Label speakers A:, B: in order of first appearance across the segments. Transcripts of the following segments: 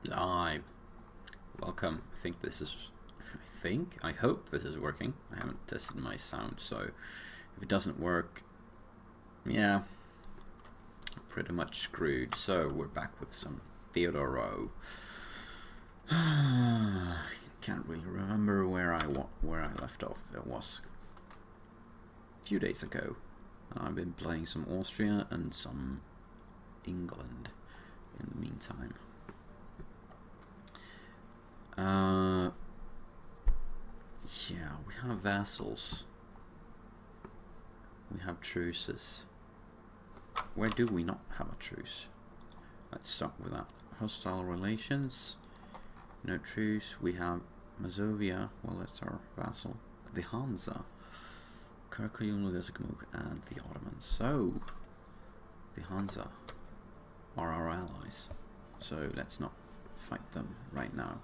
A: Live. Welcome. I hope this is working. I haven't tested my sound, so if it doesn't work, yeah, pretty much screwed. So we're back with some Theodoro. Can't really remember where I left off. It was a few days ago. I've been playing some Austria and some England in the meantime. Yeah, we have vassals. We have truces. Where do we not have a truce? Let's start with that. Hostile relations. No truce. We have Mazovia. Well, that's our vassal. The Hansa. Kirkuyum, and the Ottomans. So, the Hansa are our allies. So let's not fight them right now.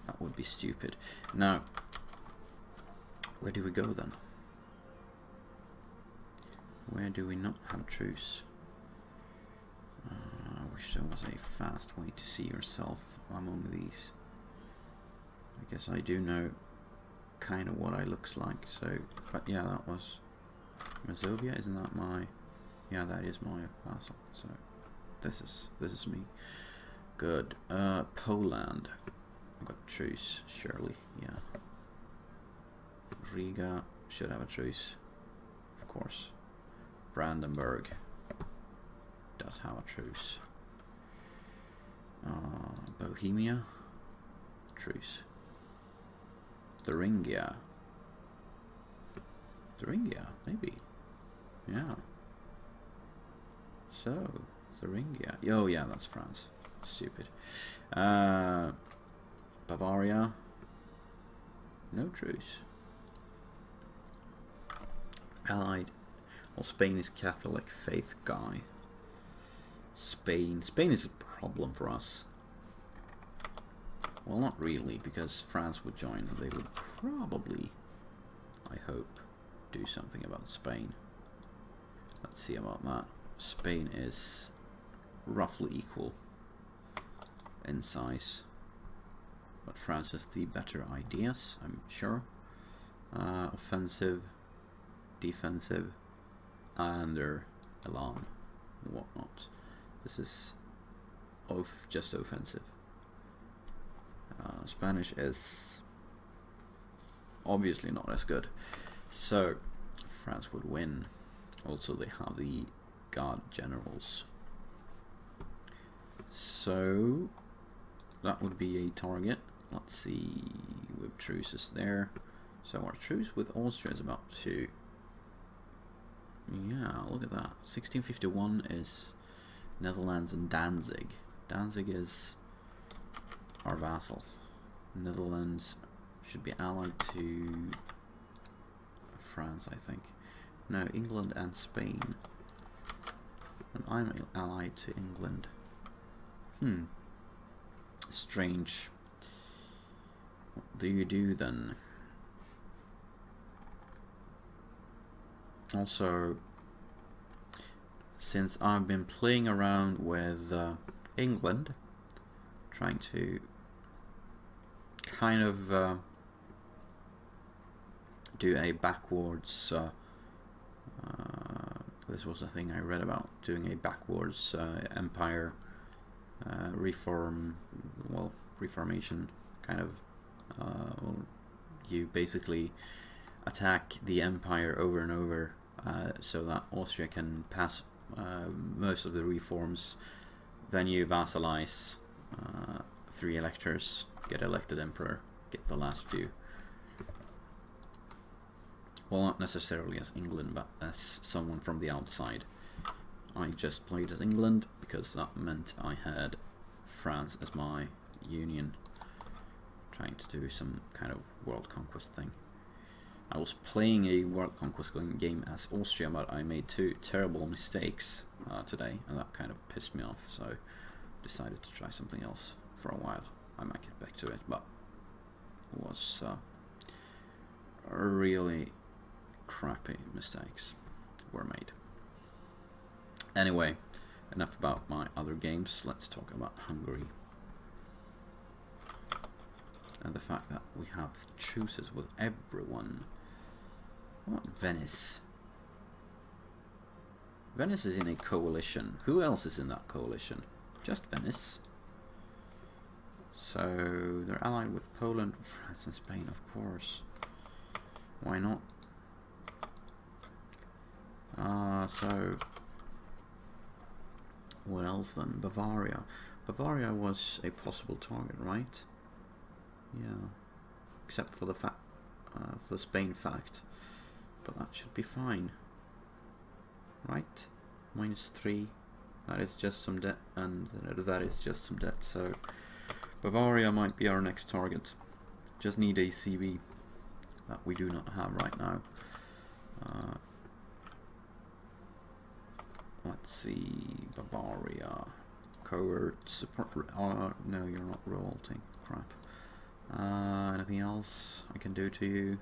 A: That would be stupid. Now, where do we go then? Where do we not have truce? I wish there was a fast way to see yourself among these. I guess I do know kind of what I looks like. So, but yeah, that was Mazovia. Isn't that my? Yeah, that is my vassal. So this is me. Good. Poland. I've got truce, surely. Yeah. Riga should have a truce, of course. Brandenburg does have a truce. Bohemia, truce. Thuringia, maybe. Yeah. So, Thuringia. Oh yeah, that's France. Stupid. Bavaria, no truce. Allied. Well, Spain is Catholic faith guy. Spain is a problem for us. Well, not really, because France would join and they would probably, I hope, do something about Spain. Let's see about that. Spain is roughly equal in size, but France has the better ideas, I'm sure. Offensive, defensive, and their elan and whatnot. This is just offensive. Spanish is obviously not as good, so France would win. Also, they have the guard generals, so that would be a target. Let's see, with truces there. So our truce with Austria is about to. Yeah, look at that. 1651 is Netherlands and Danzig. Danzig is our vassal. Netherlands should be allied to France, I think. No, England and Spain. And I'm allied to England. Strange. What do you do then? Also, since I've been playing around with England, trying to kind of do a backwards this was a thing I read about, doing a backwards empire reformation kind of. You basically attack the empire over and over, so that Austria can pass most of the reforms. Then you vassalize 3 electors, get elected emperor, get the last few. Well, not necessarily as England, but as someone from the outside. I just played as England because that meant I had France as my union, trying to do some kind of world conquest thing. I was playing a world conquest game as Austria, but I made 2 terrible mistakes today, and that kind of pissed me off, so decided to try something else for a while. I might get back to it, but it was really crappy mistakes were made. Anyway, enough about my other games. Let's talk about Hungary. and the fact that we have truces with everyone. What about Venice? Venice is in a coalition. Who else is in that coalition? Just Venice. So they're allied with Poland, France and Spain, of course. Why not? So what else then? Bavaria. Bavaria was a possible target, right? Yeah. Except for the fact, for the Spain fact. But that should be fine. Right? -3. That is just some debt, and that is just some debt. So Bavaria might be our next target. Just need a CB that we do not have right now. Let's see, Bavaria, covert support. No, you're not revolting. Crap. Anything else I can do to you?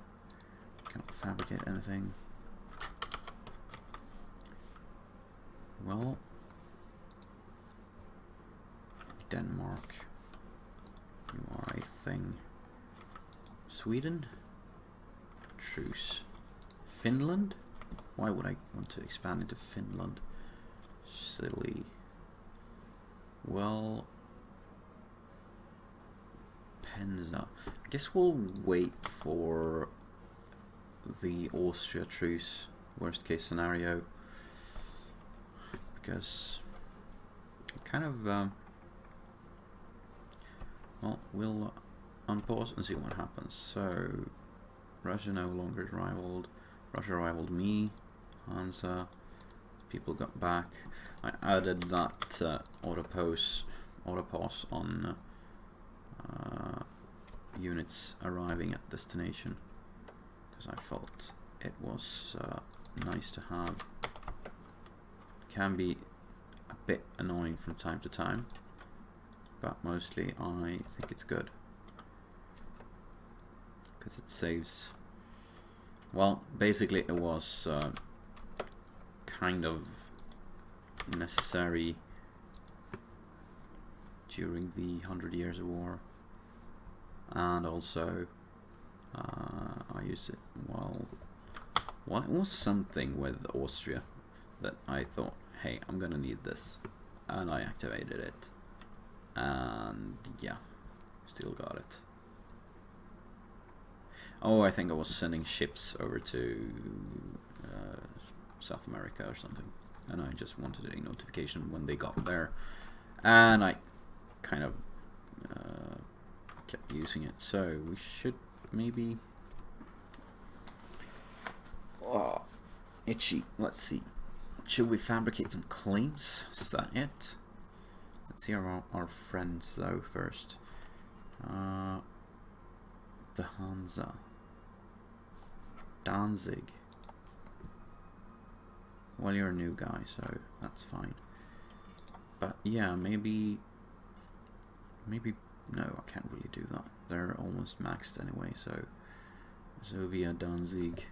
A: Cannot fabricate anything. Well, Denmark, you are a thing. Sweden, truce. Finland? Why would I want to expand into Finland? Silly. Well, Penza. I guess we'll wait for the Austria truce, worst case scenario, because kind of well, we'll unpause and see what happens. So Russia no longer is rivaled. Russia rivaled me. Hansa. People got back. I added that autopause on units arriving at destination because I felt it was nice to have. Can be a bit annoying from time to time, but mostly I think it's good because it saves. Well, basically it was kind of necessary during the 100 Years of War, and also I used it well, it was something with Austria that I thought, hey, I'm gonna need this, and I activated it, and yeah, still got it. Oh, I think I was sending ships over to South America or something, and I just wanted a notification when they got there, and I kind of kept using it. So we should maybe itchy. Let's see. Should we fabricate some claims? Is that it? Let's hear our friends though first. The Hansa. Danzig. Well, you're a new guy, so that's fine. But yeah, maybe no, I can't really do that. They're almost maxed anyway, so Zovia, Danzig.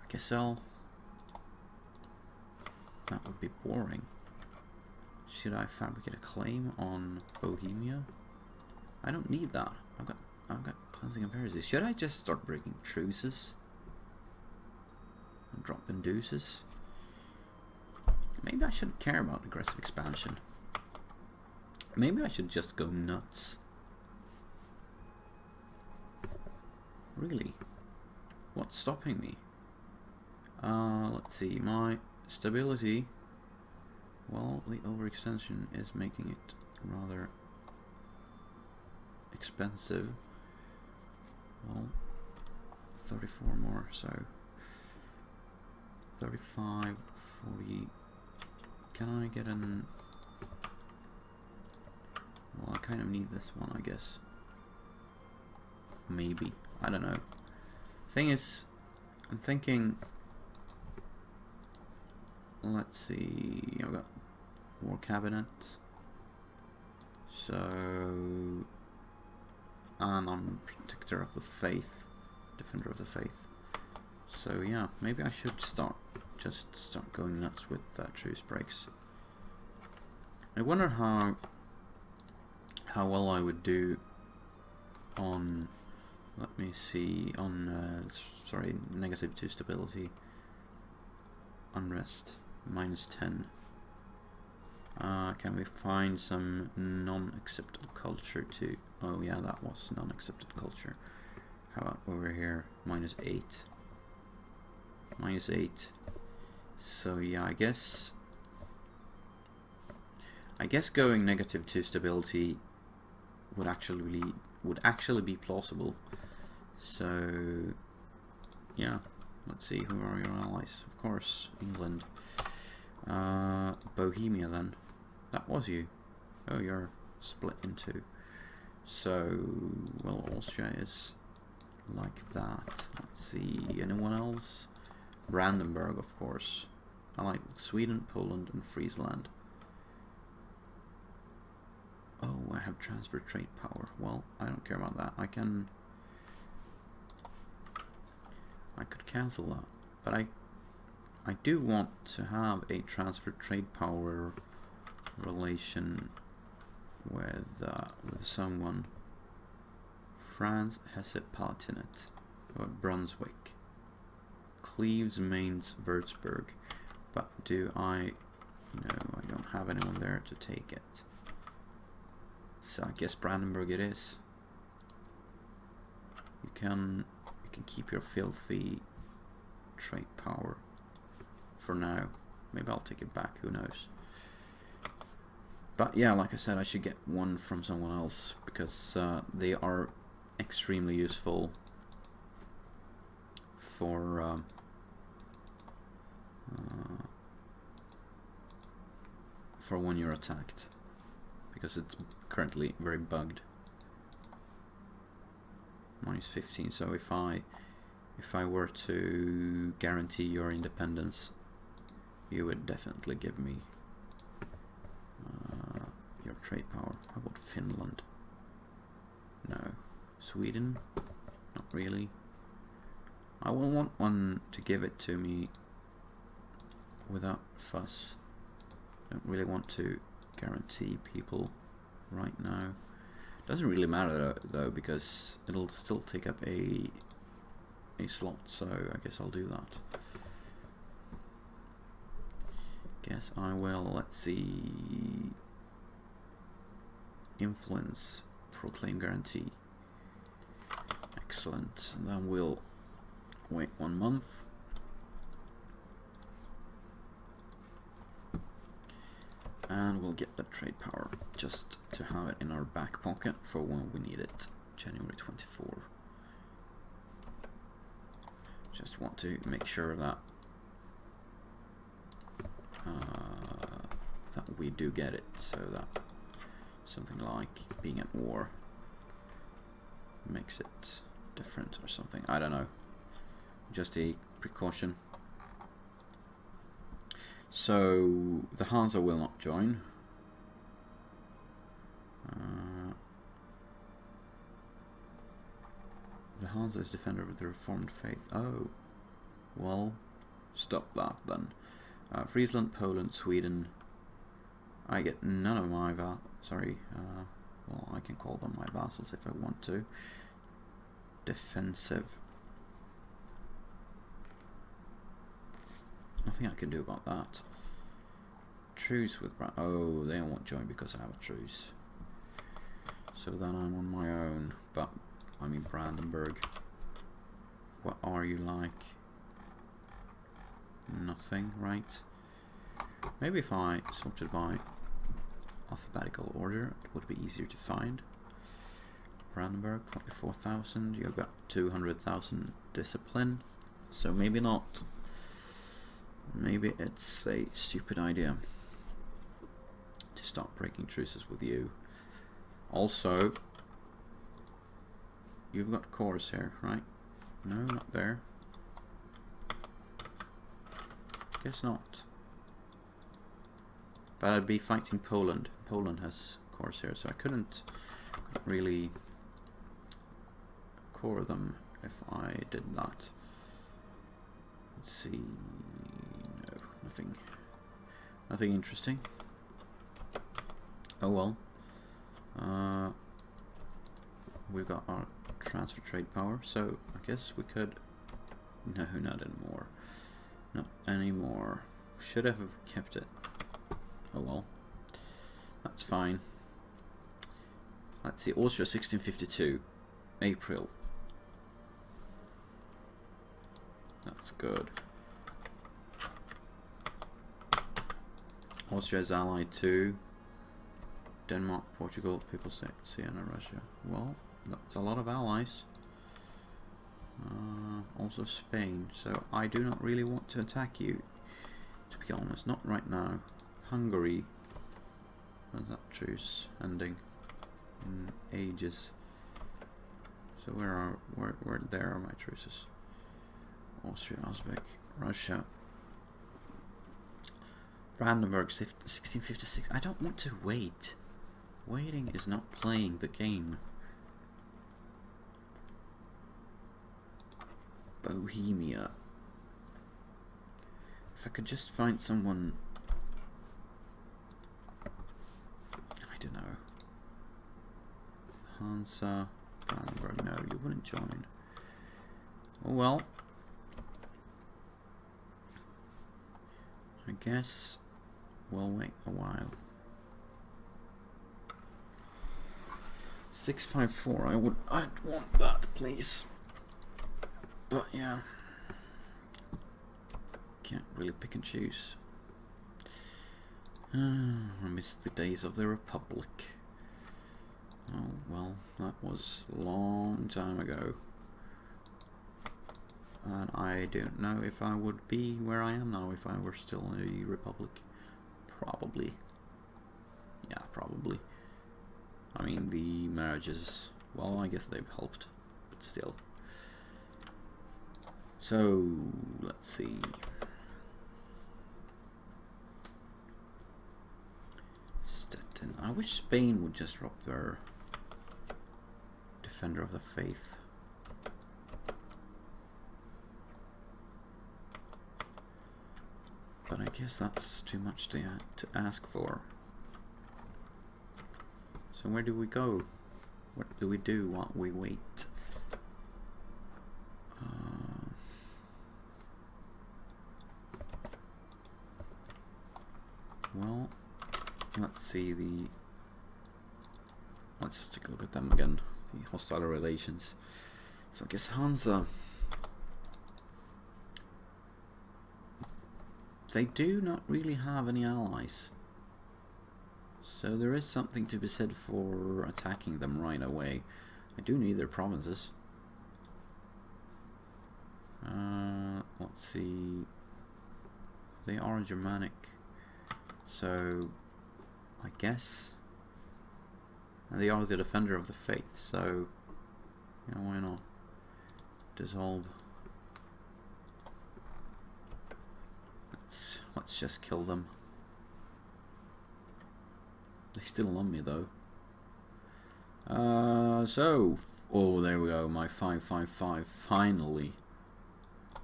A: I guess that would be boring. Should I fabricate a claim on Bohemia? I don't need that. I've got cleansing of heresies. Should I just start breaking truces and dropping deuces? Maybe I shouldn't care about aggressive expansion. Maybe I should just go nuts. Really? What's stopping me? Let's see. My stability. Well, the overextension is making it rather expensive. Well, 34 more, so 35, 40. Can I get an... Well, I kind of need this one, I guess. Maybe. I don't know. Thing is, I'm thinking... Let's see... I've got War Cabinet. So... And I'm Protector of the Faith. Defender of the Faith. So yeah, maybe I should start going nuts with truce breaks. I wonder how how well I would do on, let me see, on, sorry, -2 stability, unrest, -10. Can we find some non-accepted culture too? Oh yeah, that was non-accepted culture. How about over here, -8. -8. So yeah, I guess going -2 stability would actually be plausible. So yeah, let's see, who are your allies? Of course, England. Bohemia then. That was you. Oh, you're split in two. So, well, Austria is like that. Let's see, anyone else? Brandenburg, of course. I like Sweden, Poland, and Friesland. Oh, I have transfer trade power. Well, I don't care about that. I could cancel that, but I do want to have a transfer trade power relation with someone. France, Hesse-Palatinate, Brunswick, Cleves, Mainz, Würzburg. But do I? No, I don't have anyone there to take it. So I guess Brandenburg it is. You can keep your filthy trade power for now. Maybe I'll take it back, who knows. But yeah, like I said, I should get one from someone else, because they are extremely useful for when you're attacked, because it's currently very bugged. -15. So if I were to guarantee your independence, you would definitely give me your trade power. How about Finland? No. Sweden? Not really. I will want one to give it to me without fuss. Don't really want to guarantee people right now. Doesn't really matter though, because it'll still take up a slot, so I guess I'll do that. Guess I will. Let's see. Influence, proclaim guarantee. Excellent. And then we'll wait 1 month. And we'll get the trade power, just to have it in our back pocket for when we need it. January 24. Just want to make sure that that we do get it, so that something like being at war makes it different or something. I don't know. Just a precaution. So the Hansa will not join. The Hansa is defender of the Reformed faith. Oh, well, stop that then. Friesland, Poland, Sweden. I get none of my well, I can call them my vassals if I want to. Defensive. Nothing I can do about that. Truce with oh, they won't join because I have a truce. So then I'm on my own. But I mean, Brandenburg. What are you like? Nothing, right? Maybe if I sorted by alphabetical order, it would be easier to find. Brandenburg, 24,000. You've got 200,000 discipline. So maybe not. Maybe it's a stupid idea to start breaking truces with you. Also, you've got cores here, right? No, not there. Guess not. But I'd be fighting Poland. Poland has cores here, so I couldn't really core them if I did that. Let's see. No, nothing interesting. Oh well. We've got our transfer trade power, so I guess we could... No, not anymore. Not anymore. Should have kept it. Oh well. That's fine. Let's see, Austria 1652. April. That's good. Austria is allied to Denmark, Portugal, People's State, Siena, Russia. Well, that's a lot of allies. Also Spain. So I do not really want to attack you, to be honest. Not right now. Hungary. When's that truce ending? In ages. So where there are my truces? Austria, Uzbek, Russia. Brandenburg, 1656. I don't want to wait. Waiting is not playing the game. Bohemia. If I could just find someone... I don't know. Hansa, Brandenburg. No, you wouldn't join. Oh well. I guess we'll wait a while. 654. I'd want that, please. But yeah, can't really pick and choose. I miss the days of the Republic. Oh well, that was a long time ago. And I don't know if I would be where I am now if I were still in a Republic. Probably. Yeah, probably. I mean, the marriages, well, I guess they've helped, but still. So, let's see. Stettin. I wish Spain would just drop their Defender of the Faith. But I guess that's too much to ask for. So where do we go? What do we do while we wait? Well, let's see the... Let's take a look at them again. The hostile relations. So I guess Hansa... They do not really have any allies. So there is something to be said for attacking them right away. I do need their provinces. Let's see. They are Germanic. So I guess. And they are the Defender of the Faith, so yeah, why not? Dissolve. Let's just kill them. They still love me though. So oh, there we go. My 555 finally.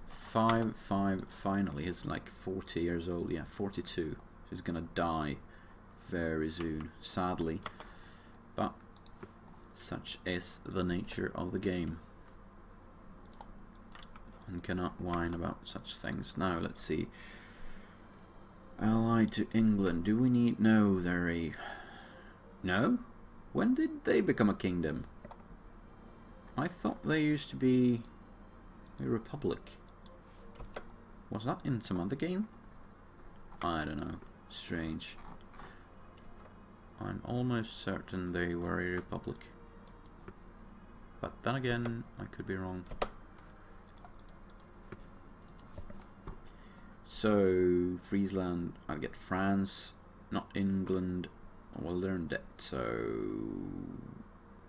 A: 5 finally is like 40 years old. Yeah, 42. He's gonna die very soon, sadly. But such is the nature of the game. One cannot whine about such things. Now let's see. Allied to England. Do we need... No, they're a... No? When did they become a kingdom? I thought they used to be a republic. Was that in some other game? I don't know. Strange. I'm almost certain they were a republic. But then again, I could be wrong. So, Friesland, I'll get France, not England. Well, they're in debt, so...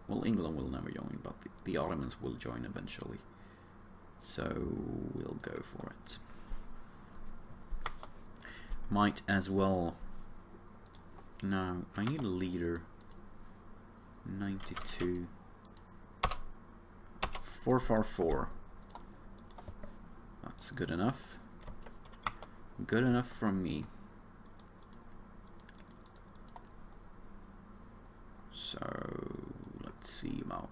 A: Well, England will never join, but the Ottomans will join eventually. So, we'll go for it. Might as well. No, I need a leader. 92. 444. That's good enough. Good enough from me. So let's see about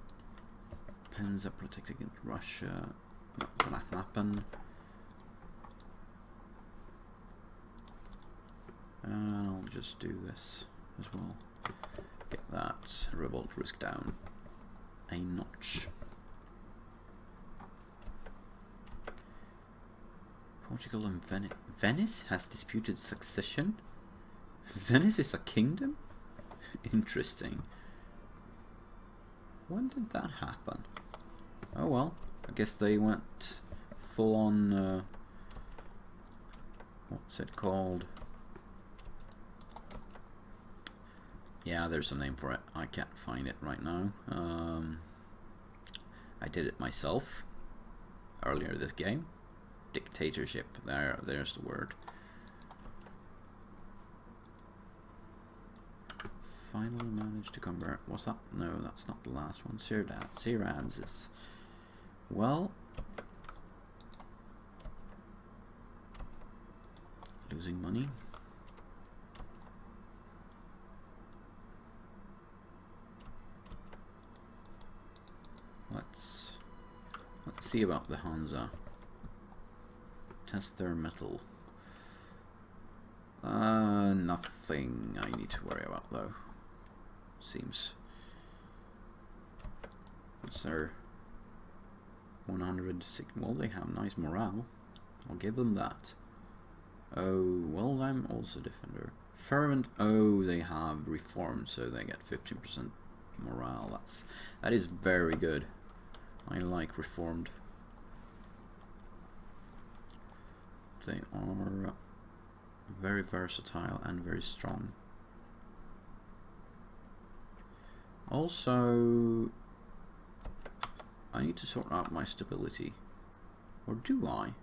A: Penza protecting against Russia. Not gonna happen. And I'll just do this as well. Get that revolt risk down a notch. Portugal and Venice. Venice has disputed succession? Venice is a kingdom? Interesting. When did that happen? Oh well, I guess they went full on, what's it called? Yeah, there's a name for it. I can't find it right now. I did it myself earlier this game. Dictatorship. There's the word. Finally managed to convert. What's that? No, that's not the last one. Sirads is. Well, losing money. Let's see about the Hansa. Test their metal. Nothing I need to worry about though. Seems. What's their 106? Well, they have nice morale. I'll give them that. Oh, well, I'm also defender. Fervent. Oh, they have reformed, so they get 15% morale. That is very good. I like reformed. They are very versatile and very strong. Also, I need to sort out my stability. Or do I?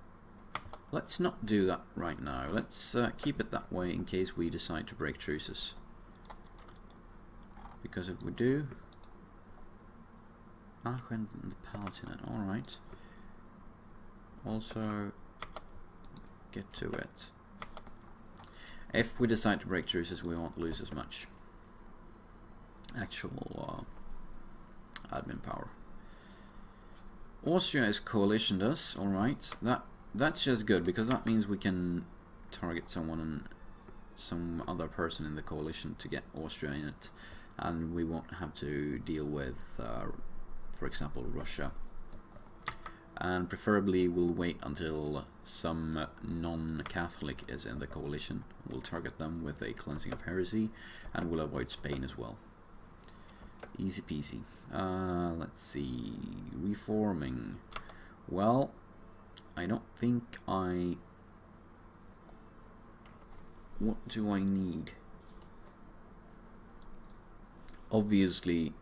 A: Let's not do that right now. Let's keep it that way in case we decide to break truces. Because if we do... Aachen and the Palatinate, alright. Also, get to it. If we decide to break truces, we won't lose as much actual admin power. Austria is coalitioned us, alright. That's just good, because that means we can target someone and some other person in the coalition to get Austria in it, and we won't have to deal with, for example, Russia. And preferably we'll wait until some non-Catholic is in the coalition. We'll target them with a cleansing of heresy, and we'll avoid Spain as well. Easy peasy. Let's see. Reforming. Well, I don't think what do I need? Obviously,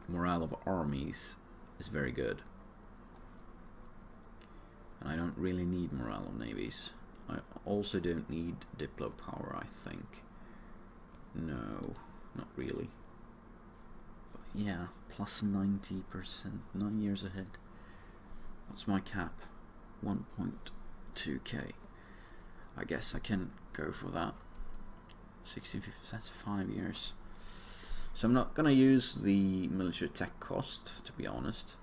A: morale of armies is very good. I don't really need morale of navies. I also don't need diplo power, I think. No, not really. But yeah, plus 90%, 9 years ahead. What's my cap? 1.2k. I guess I can go for that. 1650, that's 5 years. So I'm not gonna use the military tech cost, to be honest.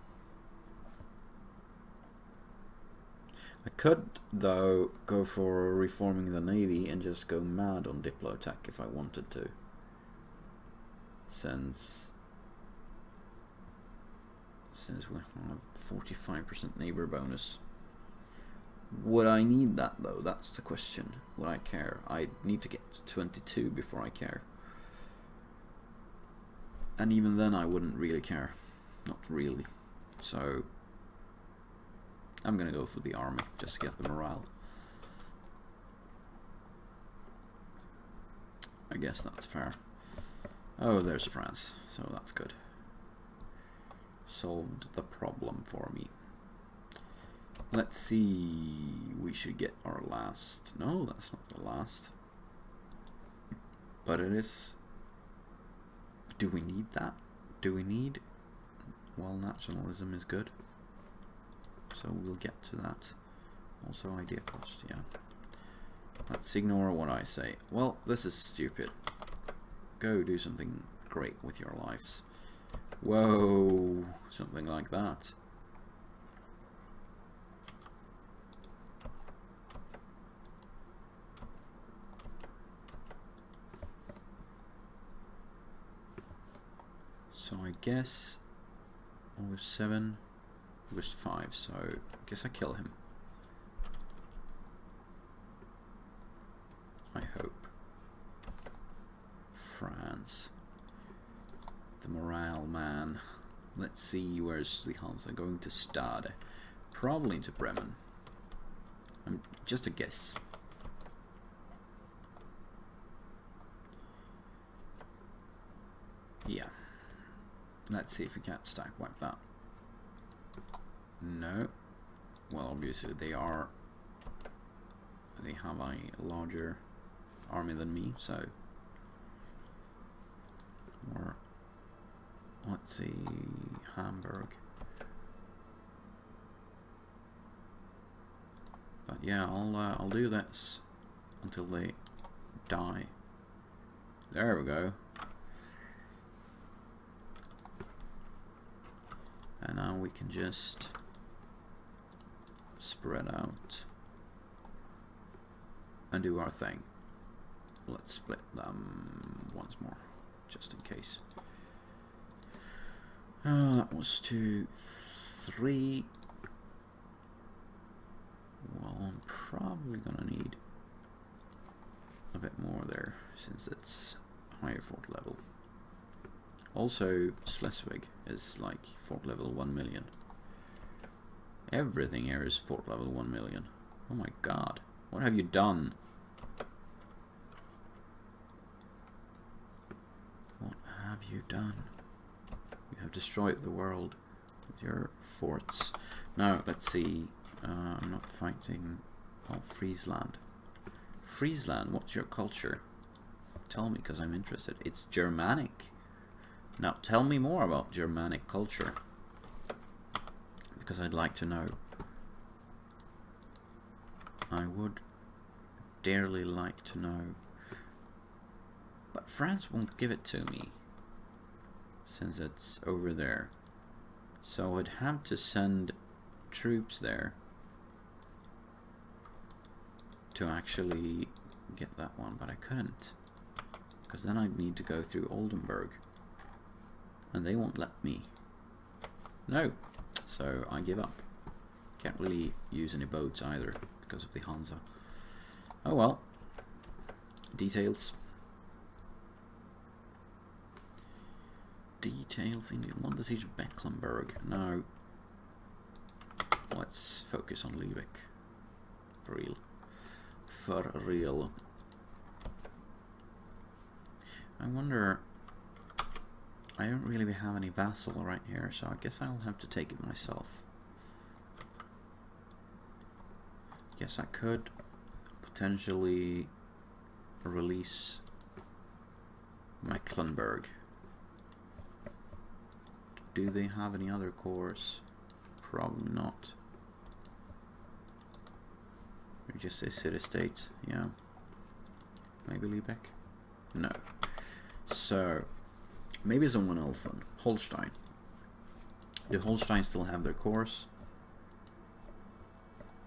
A: I could, though, go for reforming the navy and just go mad on diplo tech if I wanted to. Since we have 45% neighbor bonus. Would I need that though? That's the question. Would I care? I need to get to 22 before I care. And even then I wouldn't really care. Not really. So I'm gonna go for the army just to get the morale. I guess that's fair. Oh, there's France, so that's good. Solved the problem for me. Let's see, we should get our last. No, that's not the last. But it is. Do we need that? Do we need? Well, nationalism is good. So we'll get to that. Also idea cost, yeah. Let's ignore what I say. Well, this is stupid. Go do something great with your lives. Whoa, something like that. So I guess August 7, August 5, so I guess I kill him. I hope. France. The morale man. Let's see, where's the Hansa going to start? Probably to Bremen. Just a guess. Yeah. Let's see if we can't stack wipe that. No. Well, obviously they have a larger army than me, so or let's see, Hamburg. But yeah, I'll do this until they die. There we go. And now we can just spread out and do our thing. Let's split them once more, just in case. That was 2, 3. Well, I'm probably gonna need a bit more there, since it's higher fort level. Also, Schleswig is like fort level 1 million. Everything here is fort level 1 million. Oh my god, what have you done? What have you done? You have destroyed the world with your forts. Now, let's see. I'm not fighting. Oh, Friesland. Friesland, what's your culture? Tell me, because I'm interested. It's Germanic. Now, tell me more about Germanic culture, because I'd like to know. I would dearly like to know. But France won't give it to me, since it's over there. So I'd have to send troops there to actually get that one, but I couldn't, because then I'd need to go through Oldenburg. And they won't let me. No. So I give up. Can't really use any boats either because of the Hansa. Oh well. Details. Details. England won the siege of Mecklenburg. Now let's focus on Lübeck. For real. For real. I wonder. I don't really have any vassal right here, so I guess I'll have to take it myself. Yes, I could potentially release Mecklenburg. Do they have any other cores? Probably not. Or just a city-state, yeah. Maybe Lübeck? No. So maybe someone else then. Holstein. Do Holstein still have their cores?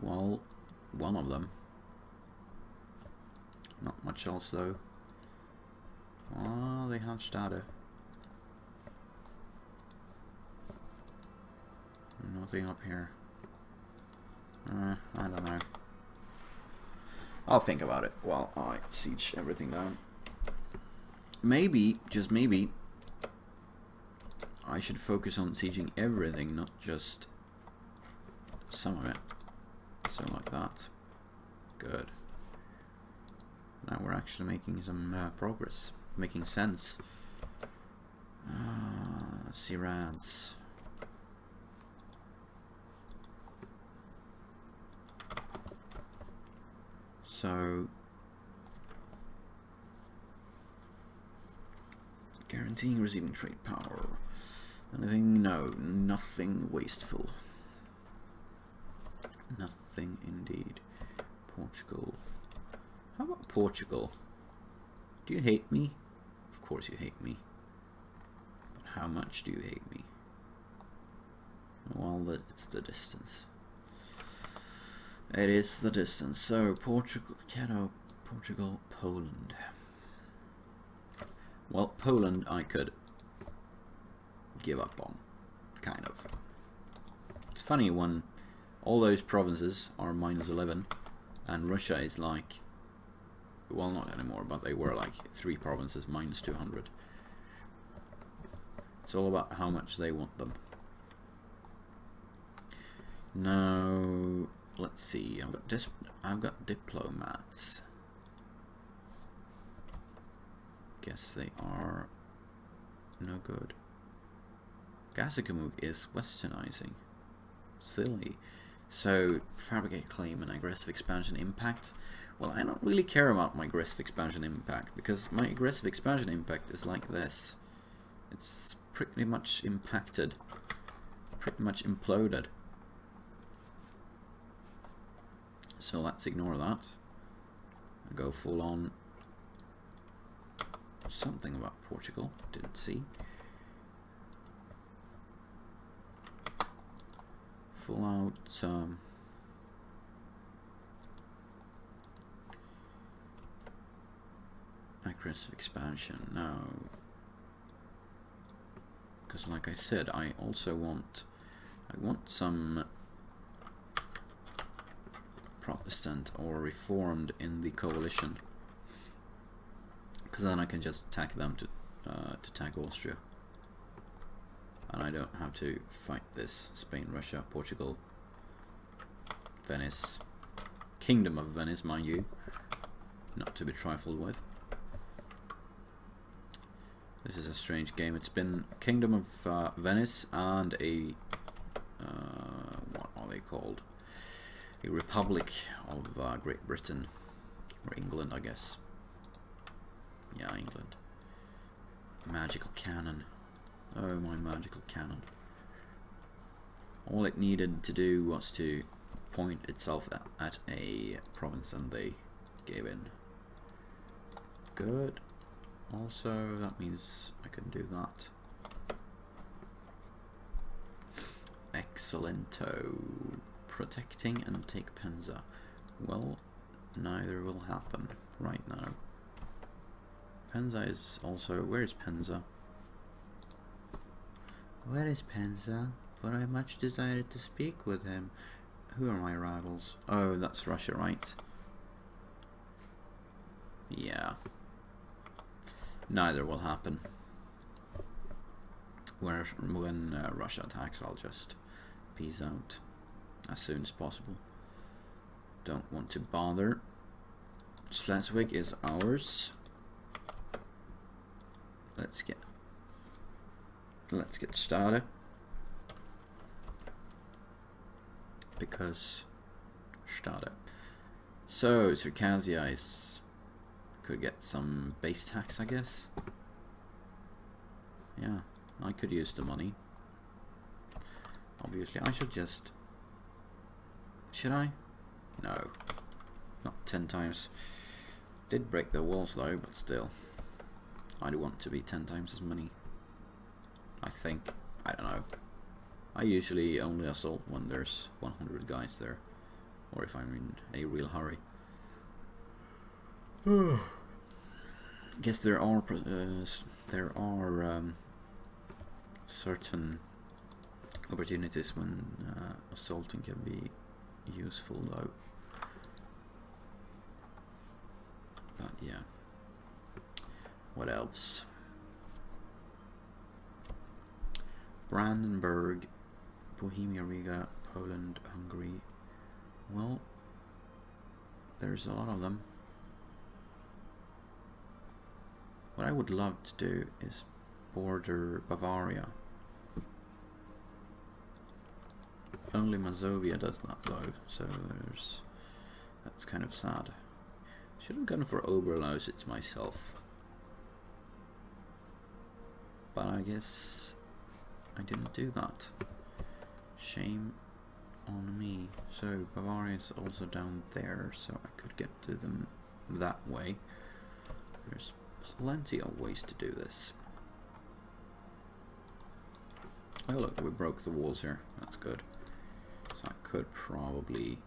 A: Well, one of them. Not much else though. Oh, they have Stade. Nothing up here. I don't know. I'll think about it while I siege everything down. Maybe, just maybe, I should focus on sieging everything, not just some of it. So like that. Good. Now we're actually making some progress, making sense. Sirads. So guaranteeing receiving trade power. Anything? No, nothing wasteful. Nothing indeed. Portugal. How about Portugal? Do you hate me? Of course you hate me. How much do you hate me? Well, it's the distance. It is the distance. So Portugal, Portugal, Poland. Well, Poland I could give up on, kind of. It's funny when all those provinces are -11 and Russia is like, well, not anymore, but they were like 3 provinces -200. It's all about how much they want them. Now, let's see. I've got diplomats. Guess they are no good. Gazakamuk is westernizing. Silly. So, fabricate claim and aggressive expansion impact. Well, I don't really care about my aggressive expansion impact, because my aggressive expansion impact is like this. It's pretty much impacted. Pretty much imploded. So let's ignore that. And go full on. Something about Portugal. Didn't see. Full out aggressive expansion. No, because like I said, I also want some Protestant or Reformed in the coalition, because then I can just attack them to attack Austria. And I don't have to fight this. Spain, Russia, Portugal, Venice. Kingdom of Venice, mind you. Not to be trifled with. This is a strange game. It's been Kingdom of Venice and a... what are they called? A Republic of Great Britain. Or England, I guess. Yeah, England. Magical cannon. Oh, my magical cannon. All it needed to do was to point itself at a province and they gave in. Good. Also, that means I can do that. Excellento. Protecting and take Penza. Well, neither will happen right now. Penza is also... Where is Penza? Where is Penza? For I much desired to speak with him. Who are my rivals? Oh, that's Russia, right? Yeah. Neither will happen. When Russia attacks, I'll just peace out as soon as possible. Don't want to bother. Schleswig is ours. Let's get started, because started. So Circassia could get some base tax, I guess. Yeah, I could use the money. Obviously, I should just... Should I? No, not 10 times. Did break the walls though, but still, I do want to be 10 times as many. I think. I don't know. I usually only assault when there's 100 guys there, or if I'm in a real hurry. Guess there are certain opportunities when assaulting can be useful, though. But yeah. What else? Brandenburg, Bohemia, Riga, Poland, Hungary. Well, there's a lot of them. What I would love to do is border Bavaria. Only Mazovia does that though, so that's kind of sad. Should have gone for Oberlausitz myself, but I guess I didn't do that. Shame on me. So Bavaria is also down there, so I could get to them that way. There's plenty of ways to do this. Oh look, we broke the walls here. That's good. So I could probably...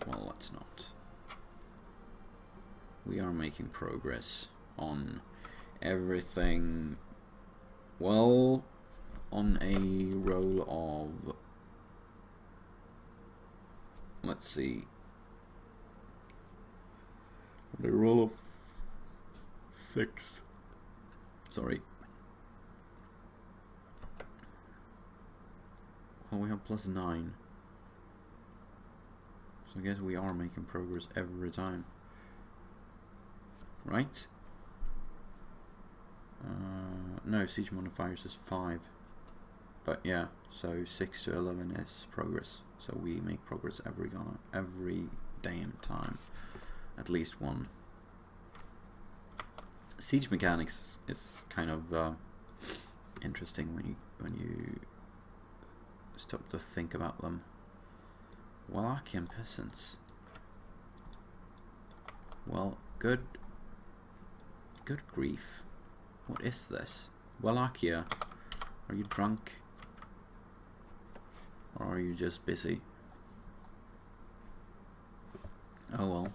A: Well, let's not. We are making progress on everything. Well, on a roll of... Let's see. On a roll of 6. Sorry. Well, we have +9. So I guess we are making progress every time. Right? No, siege modifiers is 5. But yeah, so 6 to 11 is progress. So we make progress every damn time. At least one. Siege mechanics is kind of interesting when you stop to think about them. Wallachian peasants. Well, good grief. What is this? Wallachia, are you drunk? Or are you just busy? Oh well,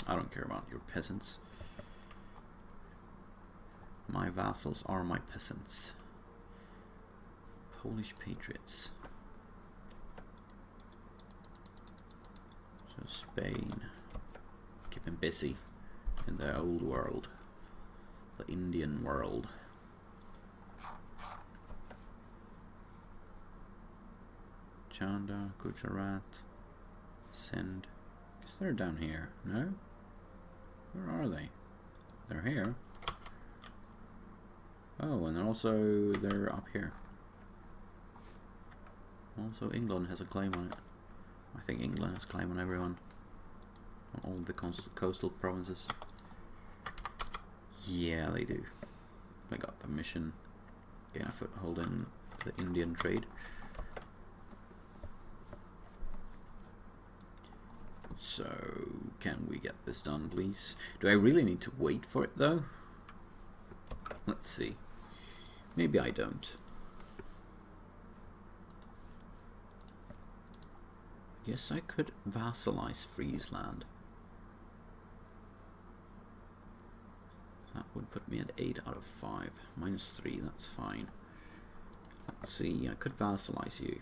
A: I don't care about your peasants. My vassals are my peasants. Polish patriots. So Spain. Keep them busy in the old world. The Indian world. Chanda, Gujarat, Sindh. Guess they're down here, no? Where are they? They're here. Oh, and also they're up here. Also England has a claim on it. I think England has a claim on everyone. On all the coastal provinces. Yeah, they do. They got the mission. Gain a foothold in the Indian trade. So, can we get this done, please? Do I really need to wait for it, though? Let's see. Maybe I don't. Yes, I could vassalize Friesland. That would put me at 8 out of 5. -3, that's fine. Let's see, I could vassalize you.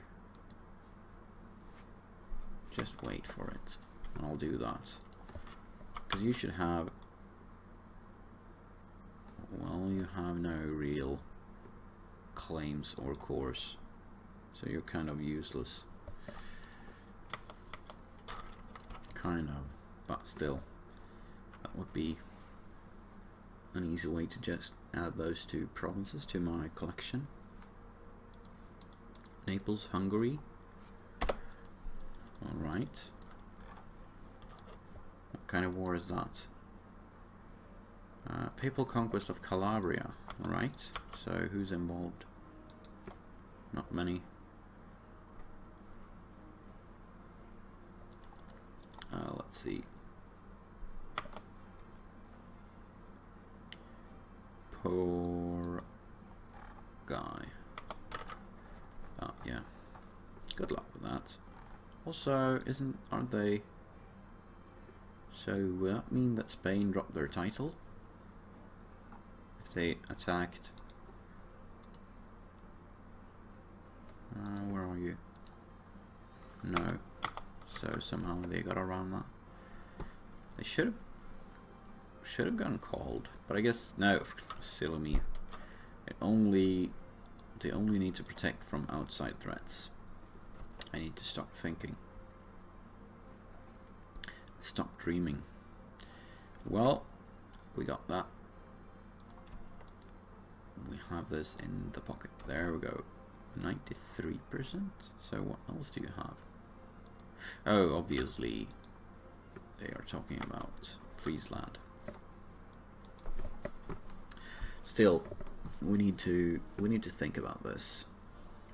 A: Just wait for it. And I'll do that. Because you should have... Well, you have no real claims or cores. So you're kind of useless. Kind of. But still. That would be an easy way to just add those 2 provinces to my collection. Naples, Hungary. Alright. What kind of war is that? Papal conquest of Calabria. Alright. So who's involved? Not many. Let's see. Poor guy. Yeah. Good luck with that. Also, aren't they? So will that mean that Spain dropped their title? If they attacked? Where are you? No. So somehow they got around that. They should have gone cold, but I guess no. Silly me. They only need to protect from outside threats. I need to stop thinking. Stop dreaming. Well, we got that. We have this in the pocket. There we go. 93%. So what else do you have? Oh, obviously they are talking about Friesland. Still, we need to think about this.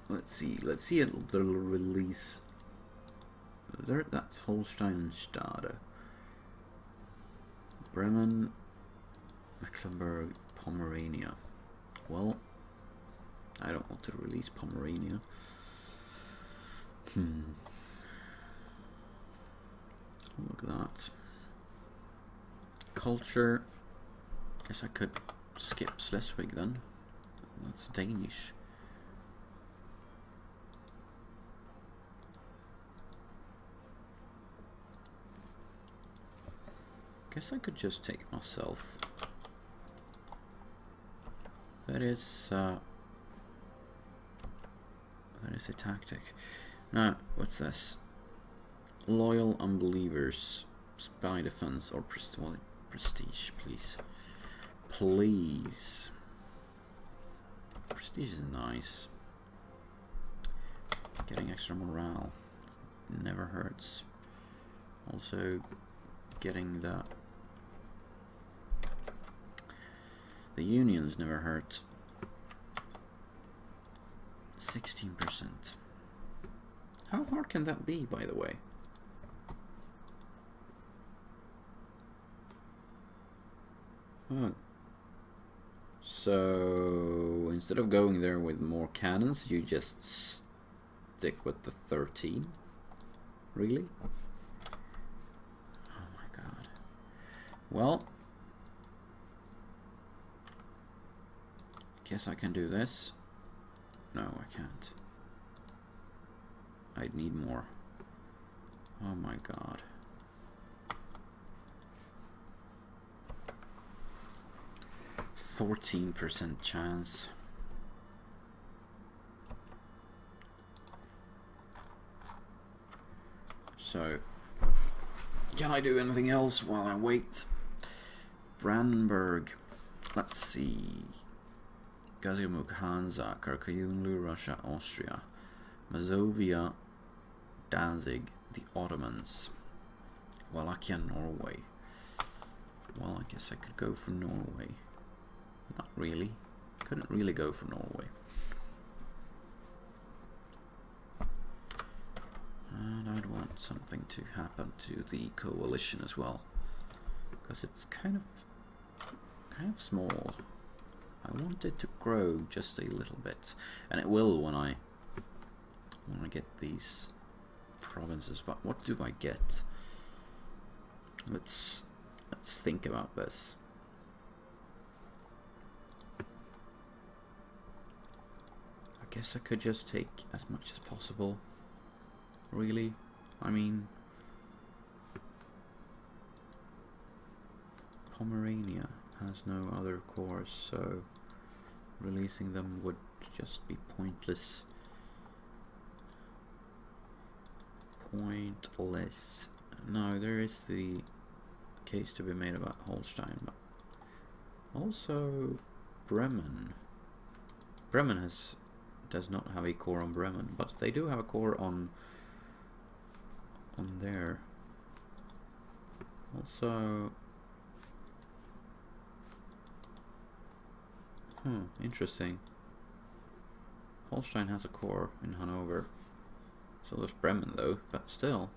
A: Let's see the release. That's Holstein-Stade. Bremen, Mecklenburg, Pomerania. Well, I don't want to release Pomerania. Look at that. Culture. Guess I could skip Schleswig then. That's Danish. Guess I could just take myself. That is a tactic. Now, what's this? Loyal unbelievers, spy defense, or prestige, please. Please. Prestige is nice. Getting extra morale never hurts. Also, getting the unions never hurt. 16%. How hard can that be, by the way? Oh. So instead of going there with more cannons, you just stick with the 13? Really? Oh my god. Well, guess I can do this. No, I can't. I'd need more. Oh my god. %14 chance. So, can I do anything else while I wait? Brandenburg. Let's see. Gazimuk, Hansa, Karkayunlu, Russia, Austria, Mazovia, Danzig, the Ottomans, Wallachia, Norway. Well, I guess I could go for Norway. Not really. Couldn't really go for Norway. And I'd want something to happen to the coalition as well, because it's kind of small. I want it to grow just a little bit, and it will when I get these provinces. But what do I get? Let's think about this. I guess I could just take as much as possible. Really? I mean, Pomerania has no other cores, so releasing them would just be pointless. Pointless. No, there is the case to be made about Holstein, but also Bremen. Bremen does not have a core on Bremen, but they do have a core on there. Also, interesting. Holstein has a core in Hanover. So does Bremen though, but still.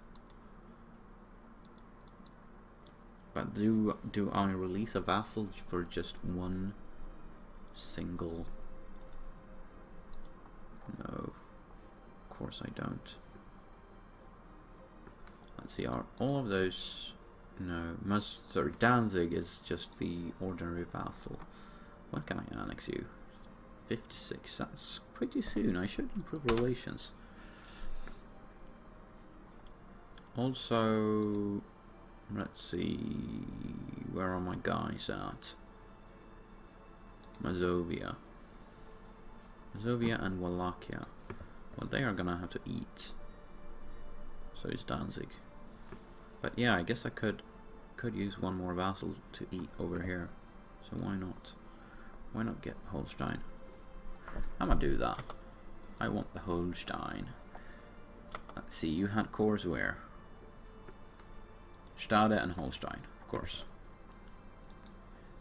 A: But do I release a vassal for just one single? No. Of course I don't. Let's see, are all of those... No, Danzig is just the ordinary vassal. When can I annex you? 56, that's pretty soon. I should improve relations. Also, let's see, where are my guys at? Mazovia and Wallachia. Well, they are gonna have to eat. So is Danzig. But yeah, I guess I could use one more vassal to eat over here. So why not? Why not get Holstein? I'm gonna do that. I want the Holstein. Let's see, you had cores where? Stade and Holstein, of course.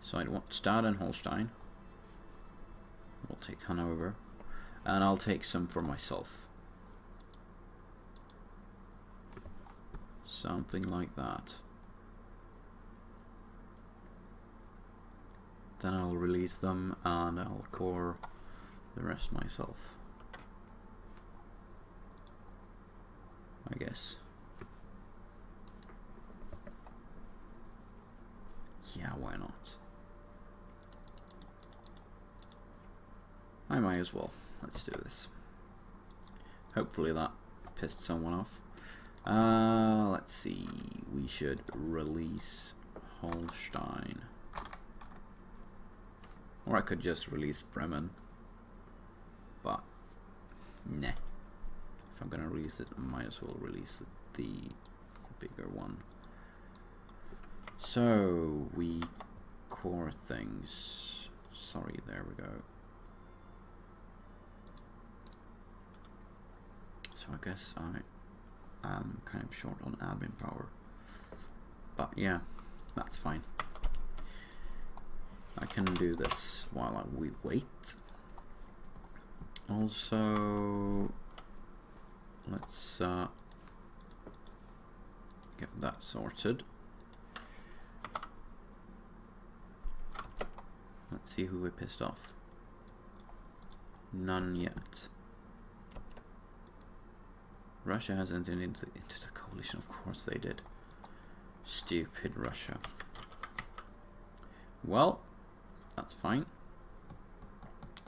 A: So I'd want Stade and Holstein. We'll take Hanover. And I'll take some for myself. Something like that. Then I'll release them and I'll core the rest myself, I guess. Yeah, why not? I might as well. Let's do this. Hopefully that pissed someone off. Let's see. We should release Holstein. Or I could just release Bremen. But, nah. If I'm gonna release it, I might as well release the bigger one. So, we core things. Sorry, there we go. So I guess I am kind of short on admin power. But yeah, that's fine. I can do this while we wait. Also, let's get that sorted. Let's see who we pissed off. None yet. Russia has entered into the coalition. Of course they did. Stupid Russia. Well, that's fine.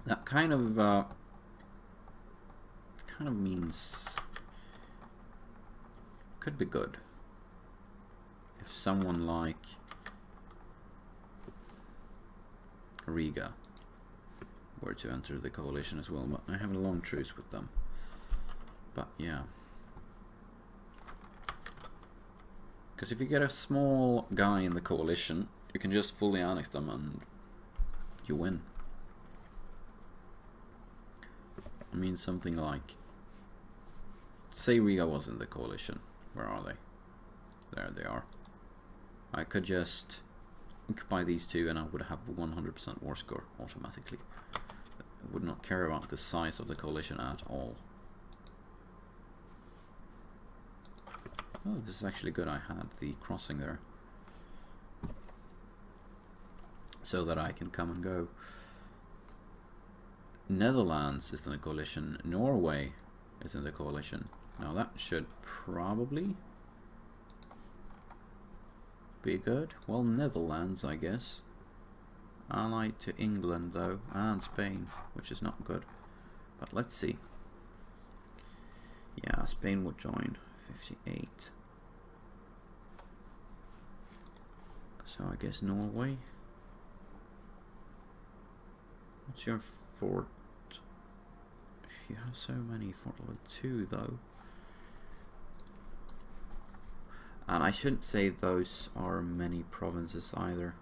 A: That kind of means could be good if someone like Riga were to enter the coalition as well. But I have a long truce with them. But yeah. Because if you get a small guy in the coalition, you can just fully annex them and you win. I mean, something like, say Riga was in the coalition. Where are they? There they are. I could just occupy these two and I would have 100% war score automatically. I would not care about the size of the coalition at all. Oh, this is actually good. I had the crossing there, so that I can come and go. Netherlands is in the coalition. Norway is in the coalition. Now that should probably be good. Well, Netherlands, I guess. Allied to England, though, and Spain, which is not good. But let's see. Yeah, Spain would join. 58. So I guess Norway. What's your fort? You have so many. Fort level 2 though. And I shouldn't say those are many provinces either.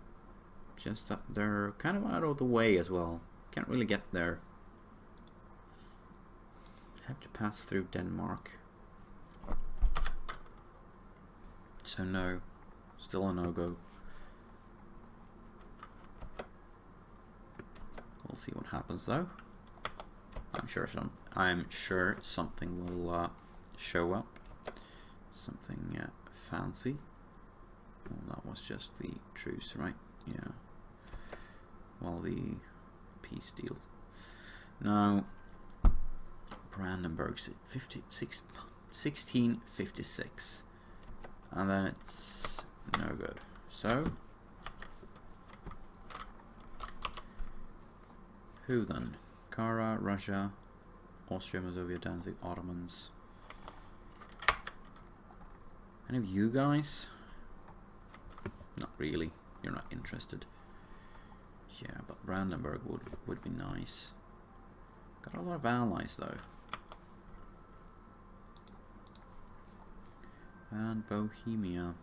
A: Just that they're kind of out of the way as well. Can't really get there. Have to pass through Denmark. So no, still a no-go. We'll see what happens though. I'm sure something will show up. Something fancy. Well, that was just the truce, right? Yeah. Well, the peace deal. Now, Brandenburg's 1656. And then it's no good. So, who then? Kara, Russia, Austria, Mazovia, Danzig, Ottomans. Any of you guys? Not really. You're not interested. Yeah, but Brandenburg would be nice. Got a lot of allies though. And Bohemia.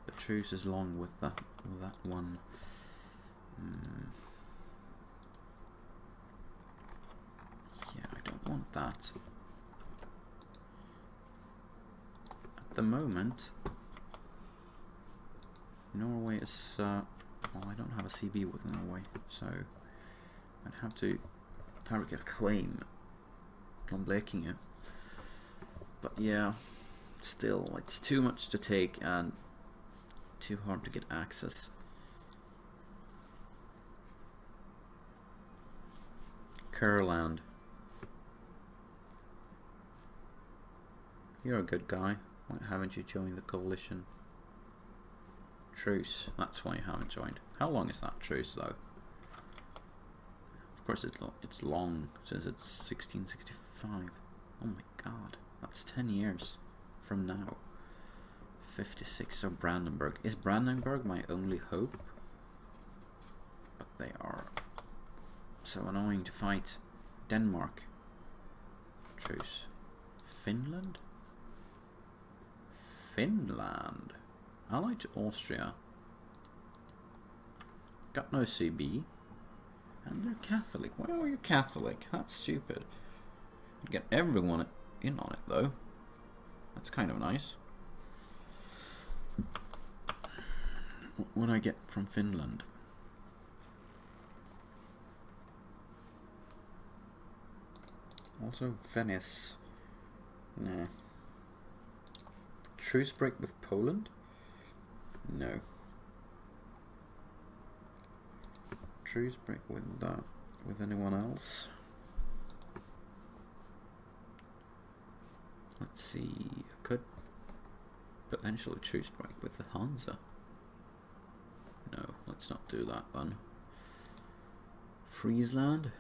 A: The truce is long with that one. Yeah, I don't want that. At the moment, Norway is well, I don't have a CB with Norway, so I'd have to fabricate a claim on Blekinge. But yeah, still, it's too much to take and too hard to get access. Kurland. You're a good guy. Why haven't you joined the coalition? Truce. That's why you haven't joined. How long is that truce, though? Of course, it's long, since it's 1665. Oh my god. That's 10 years from now. 56, so Brandenburg. Is Brandenburg my only hope? But they are so annoying to fight. Denmark. Truce. Finland? Finland. Allied to Austria. Got no CB. And they're Catholic. Why are you Catholic? That's stupid. You get everyone in on it, though. That's kind of nice. What would I get from Finland? Also Venice. Nah. Truce break with Poland? No. Truce break with that. With anyone else? Let's see. I could potentially truce break with the Hansa. No, let's not do that then. Friesland?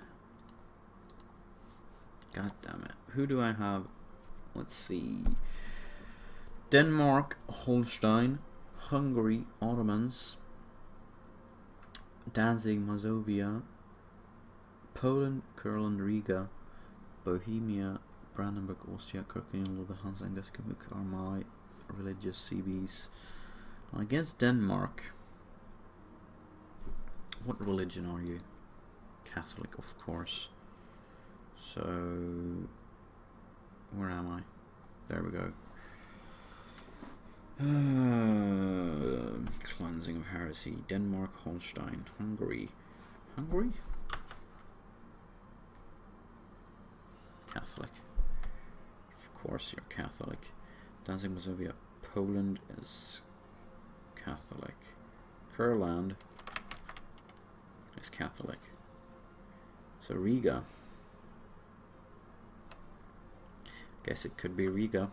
A: God damn it. Who do I have? Let's see. Denmark, Holstein, Hungary, Ottomans, Danzig, Mazovia, Poland, Kurland, Riga, Bohemia, Brandenburg, Austria, Kirkland, the Hansa and Gaskamuk are my religious CBs. Against Denmark. What religion are you? Catholic, of course. So, where am I? There we go. Cleansing of heresy. Denmark, Holstein, Hungary. Hungary? Catholic. Of course you're Catholic. Danzig, Mazovia. Poland is Catholic. Kurland is Catholic. So Riga. Guess it could be Riga.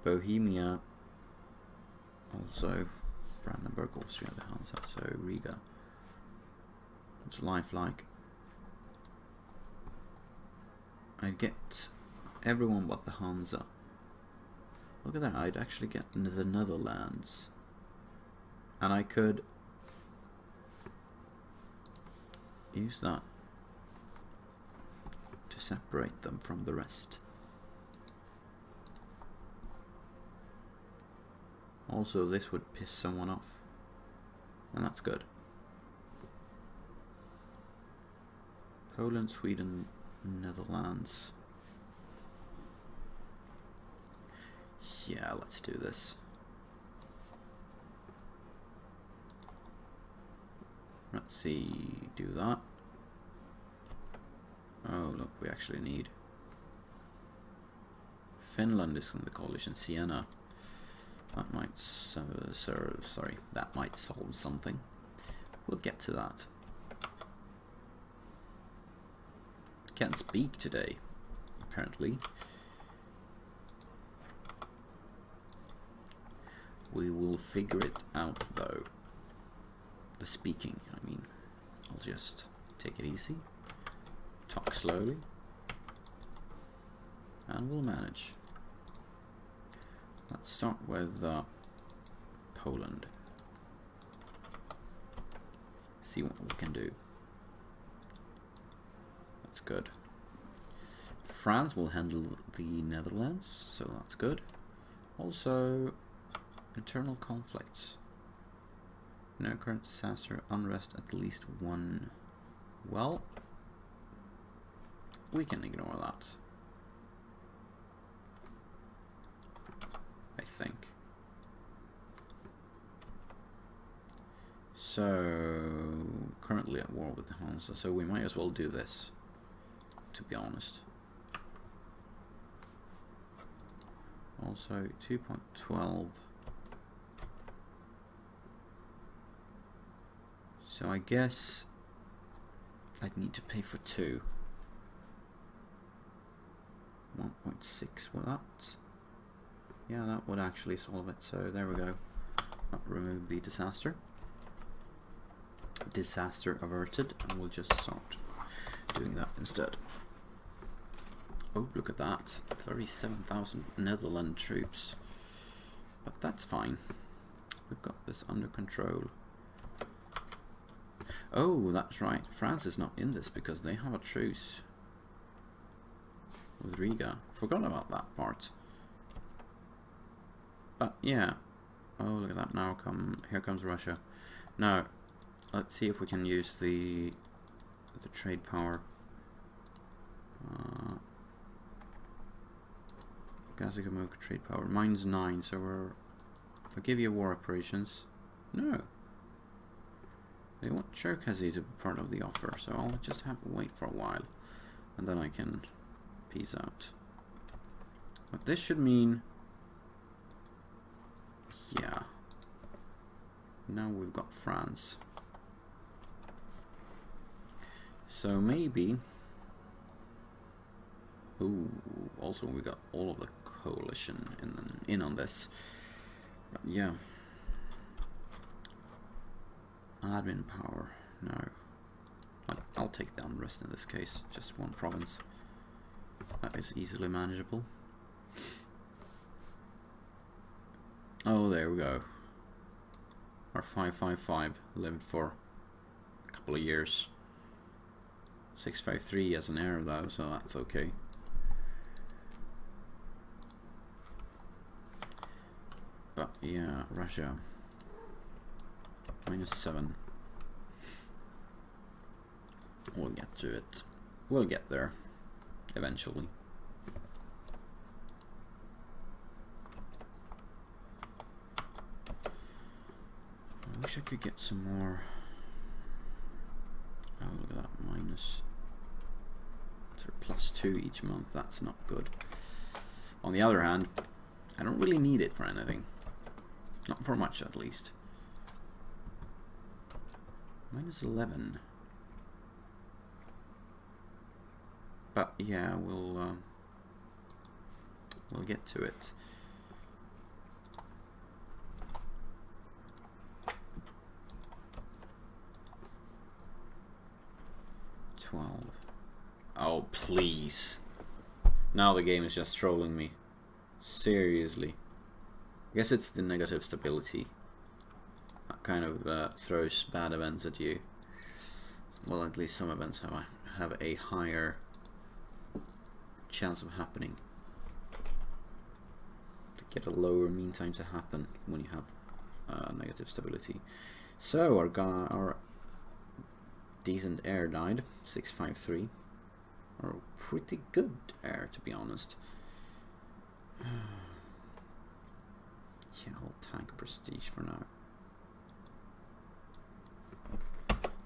A: Bohemia. Also Brandenburg, Austria, the Hansa. So Riga. What's life like? I get everyone but the Hansa. Look at that, I'd actually get the Netherlands. And I could use that to separate them from the rest. Also, this would piss someone off. And that's good. Poland, Sweden, Netherlands. Yeah, let's do this. Let's see, do that. Oh, look, we actually need... Finland is in the coalition, Siena. That might sorry, that might solve something. We'll get to that. Can't speak today, apparently. We will figure it out, though. The speaking, I mean. I'll just take it easy. Talk slowly. And we'll manage. Let's start with Poland. See what we can do. That's good. France will handle the Netherlands, so that's good. Also, internal conflicts. No current disaster, unrest, at least one. Well, we can ignore that. I think. So, currently at war with the Hansa, so we might as well do this, to be honest. Also, 2.12. So I guess I'd need to pay for 2. 1.6, well that... Yeah, that would actually solve it, so there we go. That removed the disaster. Disaster averted, and we'll just start doing that instead. Oh, look at that. 37,000 Netherlands troops. But that's fine. We've got this under control. Oh, that's right. France is not in this because they have a truce with Riga. Forgot about that part. But yeah. Oh, look at that. Now here comes Russia. Now, let's see if we can use the trade power. Gazagamuk trade power. Mine's 9, so we're... If I give you war operations... No. They want Cherkasy to be part of the offer, so I'll just have to wait for a while. And then I can peace out. But this should mean... Yeah. Now we've got France. So maybe... Ooh, also we got all of the coalition in on this. But yeah. Admin power, no. I'll take down the rest in this case, just one province. That is easily manageable. Oh, there we go. Our 555 lived for a couple of years. 653 as an heir though, so that's okay. But yeah, Russia. -7. We'll get to it. We'll get there. Eventually. I wish I could get some more. Oh, look at that. +2 each month. That's not good. On the other hand, I don't really need it for anything. Not for much, at least. -11. But yeah, we'll get to it. Oh, please. Now the game is just trolling me. Seriously. I guess it's the negative stability. That kind of throws bad events at you. Well, at least some events have a higher chance of happening. To get a lower mean time to happen when you have negative stability. So our decent heir died, 653. Or pretty good heir, to be honest. Yeah, I'll tank prestige for now.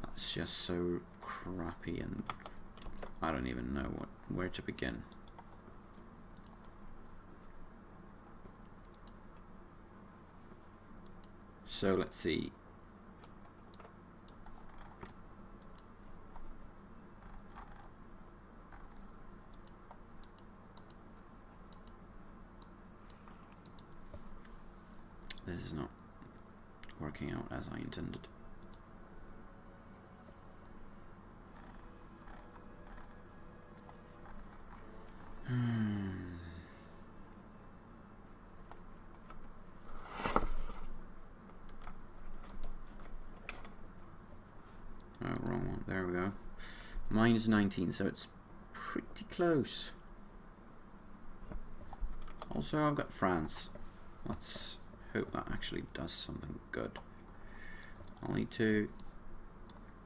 A: That's just so crappy, and I don't even know where to begin. So let's see. This is not working out as I intended. Oh, wrong one. There we go. -19, so it's pretty close. Also, I've got France. Let's hope that actually does something good. I'll need to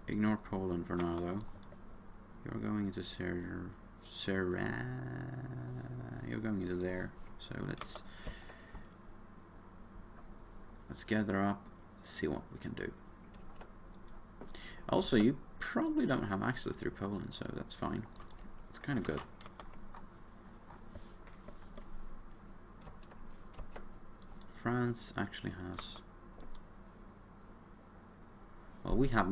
A: ignore Poland for now, though. You're going into you're going into there. So let's gather up, see what we can do. Also, you probably don't have access through Poland, so that's fine. It's kind of good. France actually has... Well, we have